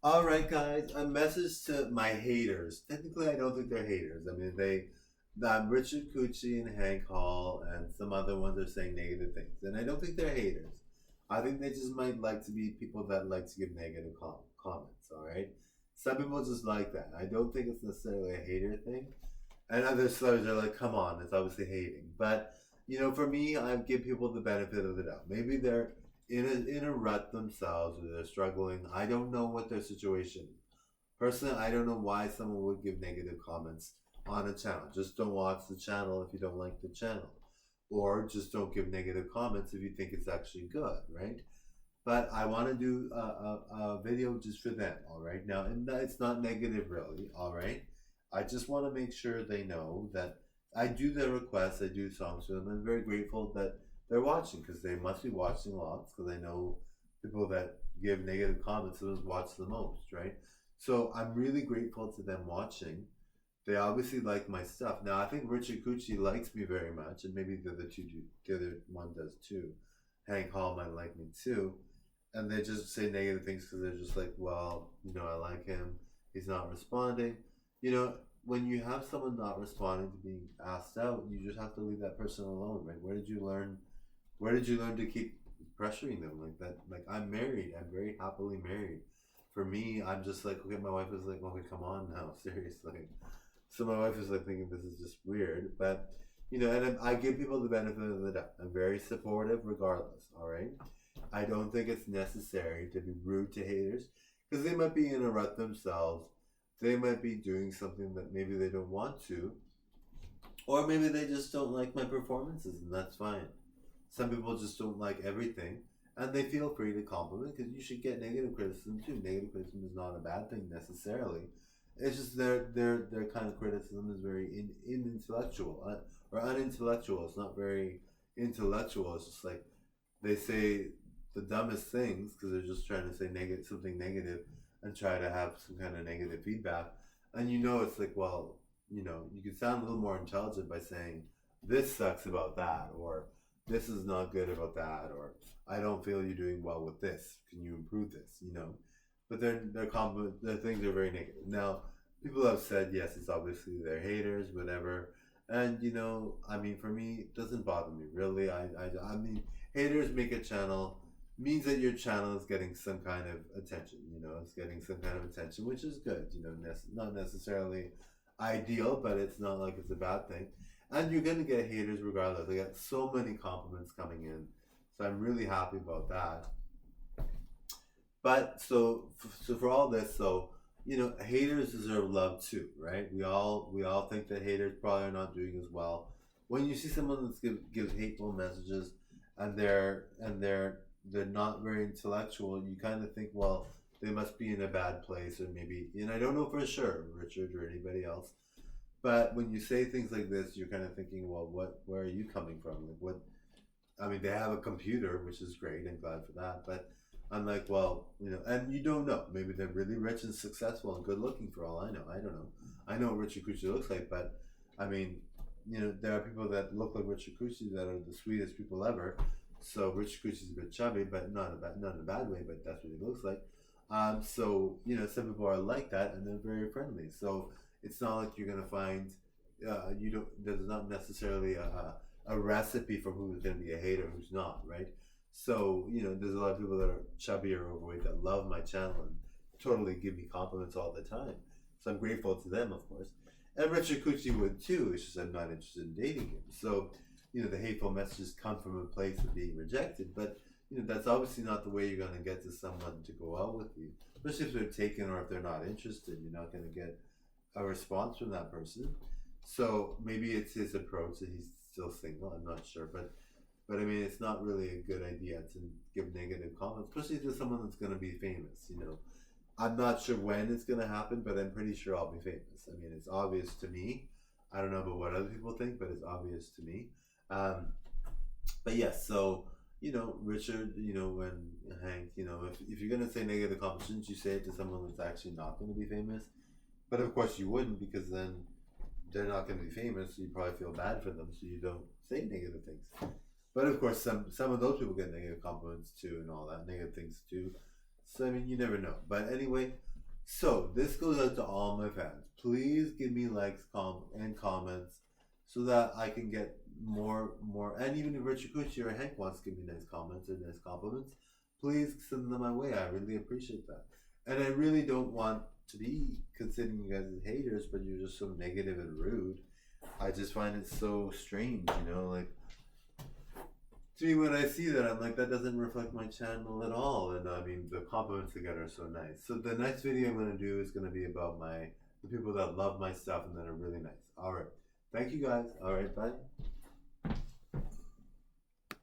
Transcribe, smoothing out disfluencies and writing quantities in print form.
All right, guys. A message to my haters. Technically, I don't think they're haters. I mean, Richard Cucci and Hank Hall and some other ones are saying negative things, and I don't think they're haters. I think they just might like to be people that like to give negative comments. All right. Some people just like that. I don't think it's necessarily a hater thing. And other celebrities are like, come on, it's obviously hating. But for me, I give people the benefit of the doubt. Maybe they're in a rut themselves, or they're struggling. I don't know what their situation is. Personally, I don't know why someone would give negative comments on a channel. Just don't watch the channel if you don't like the channel, or just don't give negative comments if you think it's actually good, right? But I want to do a video just for them, all right? Now, and it's not negative really, all right? I just want to make sure they know that I do their requests, I do songs for them. I'm very grateful that they're watching because they must be watching lots because I know people that give negative comments those watch the most, right? So I'm really grateful to them watching. They obviously like my stuff. Now I think Richard Cucci likes me very much, and maybe the other two do, the other one does too. Hank Hall might like me too, and they just say negative things because they're just like, well, I like him. He's not responding. You know, when you have someone not responding to being asked out, you just have to leave that person alone, right? Where did you learn? Where did you learn to keep pressuring them like that? Like I'm married. I'm very happily married. For me, I'm just like, okay. My wife is like, okay, come on now, seriously. So my wife is like thinking this is just weird, but and I give people the benefit of the doubt. I'm very supportive, regardless. All right. I don't think it's necessary to be rude to haters because they might be in a rut themselves. They might be doing something that maybe they don't want to, or maybe they just don't like my performances, and that's fine. Some people just don't like everything, and they feel free to compliment because you should get negative criticism too. Negative criticism is not a bad thing necessarily. It's just their kind of criticism is very intellectual or unintellectual. It's not very intellectual. It's just like they say the dumbest things because they're just trying to say something negative and try to have some kind of negative feedback. And it's like, well, you can sound a little more intelligent by saying this sucks about that, or this is not good about that, or I don't feel you're doing well with this. Can you improve this? But their things are very negative. Now, people have said yes, it's obviously they're haters, whatever. And I mean, for me, it doesn't bother me really. I mean, haters make a channel means that your channel is getting some kind of attention. It's getting some kind of attention, which is good. Not necessarily ideal, but it's not like it's a bad thing. And you're gonna get haters regardless. I got so many compliments coming in, so I'm really happy about that. But so for all this, so haters deserve love too, right? We all think that haters probably are not doing as well. When you see someone that gives hateful messages, and they're not very intellectual, you kind of think, well, they must be in a bad place, or maybe. And I don't know for sure, Richard or anybody else. But when you say things like this, you're kind of thinking, well, where are you coming from? Like, what I mean, they have a computer, which is great. I'm glad for that. But I'm like, well, and you don't know. Maybe they're really rich and successful and good looking for all I know. I don't know. I know what Richard Cucci looks like, but I mean, there are people that look like Richard Cucci that are the sweetest people ever. So Richard Cucci's a bit chubby, but not in a bad way. But that's what he looks like. So some people are like that, and they're very friendly. So it's not like you're gonna find, you don't. There's not necessarily a recipe for who's going to be a hater, who's not, right? So, there's a lot of people that are chubby or overweight that love my channel and totally give me compliments all the time. So I'm grateful to them, of course. And Richard Cucci would too, it's just I'm not interested in dating him. So, the hateful messages come from a place of being rejected, but that's obviously not the way you're going to get to someone to go out with you. Especially if they're taken or if they're not interested, you're not going to get a response from that person. So maybe it's his approach that he's still single. I'm not sure, but I mean, it's not really a good idea to give negative comments, especially to someone that's going to be famous. I'm not sure when it's going to happen, but I'm pretty sure I'll be famous. I mean, it's obvious to me. I don't know about what other people think, but it's obvious to me. Um, but yes, so Richard, when Hank, if you're gonna say negative comments, shouldn't you say it to someone that's actually not going to be famous? But of course you wouldn't, because then they're not going to be famous, so you probably feel bad for them, so you don't say negative things. But of course, some of those people get negative compliments too, and all that negative things too. So I mean, you never know. But anyway, So this goes out to all my fans. Please give me likes, and comments, so that I can get more. And even if Richard Cucci or Hank wants to give me nice comments or nice compliments, please send them my way. I really appreciate that. And I really don't want to be considering you guys as haters, but you're just so negative and rude. I just find it so strange, like, to me, when I see that, I'm like, that doesn't reflect my channel at all. And I mean, the compliments I get are so nice. So the next video I'm gonna do is gonna be about the people that love my stuff and that are really nice. All right, thank you guys. All right, bye.